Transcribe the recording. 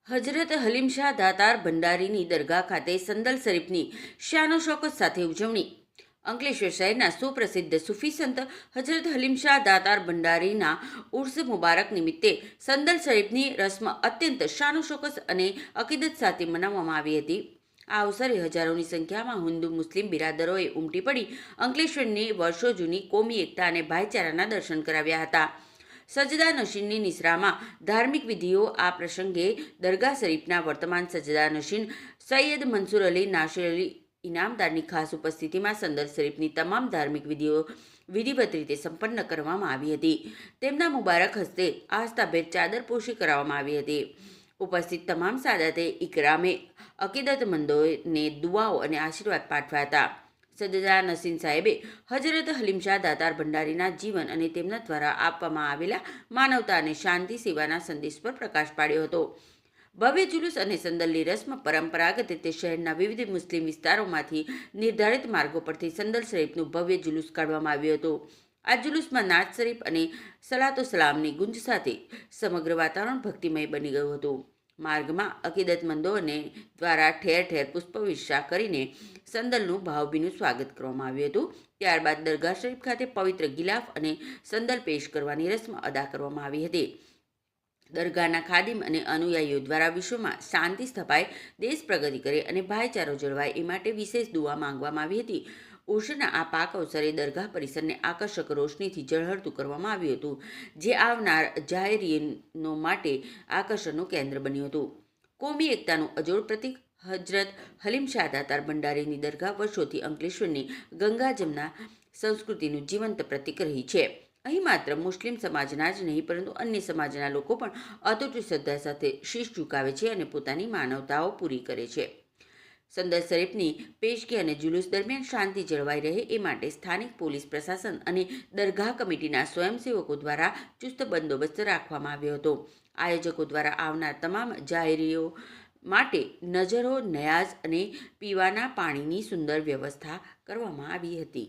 હજરત હલીમ શાહ દાતાર ભંડારીની દરગાહ ખાતે સંદલ શરીફની શાનો શૌકત સાથે ઉજવણી. અંકલેશ્વર શહેરના સુપ્રસિદ્ધ સૂફી સંત હજરત હલીમ શાહ દાતાર ભંડારીના ઉર્સ મુબારક નિમિત્તે સંદલ શરીફની રસ્મ અત્યંત શાનો શૌકત અને અકીદત સાથે મનાવવામાં આવી હતી. આ અવસરે હજારોની સંખ્યામાં હિન્દુ મુસ્લિમ બિરાદરોએ ઉમટી પડી અંકલેશ્વરની વર્ષો જૂની કોમી એકતા અને ભાઈચારાના દર્શન કરાવ્યા હતા. સજદા નશીનની નિસરામાં ધાર્મિક વિધિઓ. આ પ્રસંગે દરગાહ શરીફના વર્તમાન સજદા નશીન સૈયદ મંસૂર અલી નાસિર અલી ઇનામદારની ખાસ ઉપસ્થિતિમાં સંદલ શરીફની તમામ ધાર્મિક વિધિઓ વિધિવત રીતે સંપન્ન કરવામાં આવી હતી. તેમના મુબારક હસ્તે આસ્થાભેર ચાદરપોશી કરાવવામાં આવી હતી. ઉપસ્થિત તમામ સાદાતે ઇકરામે અકીદતમંદોને દુઆઓ અને આશીર્વાદ પાઠવ્યા હતા. સજદા નસીન સાહેબે હજરત હલીમ શાહ દાતાર ભંડારીના જીવન અને તેમના દ્વારા આપવામાં આવેલા માનવતા અને શાંતિ સેવાના સંદેશ પર પ્રકાશ પાડ્યો હતો. ભવ્ય જુલુસ અને સંદલની રસ્મ પરંપરાગત રીતે શહેરના વિવિધ મુસ્લિમ વિસ્તારોમાંથી નિર્ધારિત માર્ગો પરથી સંદલ શરીફનું ભવ્ય જુલુસ કાઢવામાં આવ્યું હતું. આ જુલુસમાં નાત શરીફ અને સલાતો સલામની ગુંજ સાથે સમગ્ર વાતાવરણ ભક્તિમય બની ગયું હતું. માર્ગમાં અકીદતમંદોને દ્વારા ઠેર ઠેર પુષ્પવર્ષા કરીને સંદલનું ભાવભીનું સ્વાગત કરવામાં આવ્યું હતું. ત્યારબાદ દરગાહ શરીફ ખાતે પવિત્ર ગિલાફ અને સંદલ પેશ કરવાની રસ્મ અદા કરવામાં આવી હતી. દરગાહના ખાદિમ અને અનુયાયીઓ દ્વારા વિશ્વમાં શાંતિ સ્થપાય, દેશ પ્રગતિ કરે અને ભાઈચારો જળવાય એ માટે વિશેષ દુઆ માંગવામાં આવી હતી. ઉર્સના આ પાક અવસરે દરગાહ પરિસરને આકર્ષક રોશનીથી ઝળહળતું કરવામાં આવ્યું હતું, જે આવનાર જાહેરીનો માટે આકર્ષણનું કેન્દ્ર બન્યું હતું. કોમી એકતાનું અજોડ પ્રતીક હજરત હલીમ શાહ દાતાર ભંડારીની દરગાહ વર્ષોથી અંકલેશ્વરની ગંગા જમના સંસ્કૃતિનું જીવંત પ્રતીક રહી છે. અહીં માત્ર મુસ્લિમ સમાજના જ નહીં પરંતુ અન્ય સમાજના લોકો પણ અતૂટ શ્રદ્ધા સાથે શીશ ઝુકાવે છે અને પોતાની માનવતાઓ પૂરી કરે છે. સંદલ શરીફની પેશકી અને જુલુસ દરમિયાન શાંતિ જળવાઈ રહે એ માટે સ્થાનિક પોલીસ પ્રશાસન અને દરગાહ કમિટીના સ્વયંસેવકો દ્વારા ચુસ્ત બંદોબસ્ત રાખવામાં આવ્યો હતો. આયોજકો દ્વારા આવનાર તમામ જાહેરીઓ માટે નજરો, નયાઝ અને પીવાના પાણીની સુંદર વ્યવસ્થા કરવામાં આવી હતી.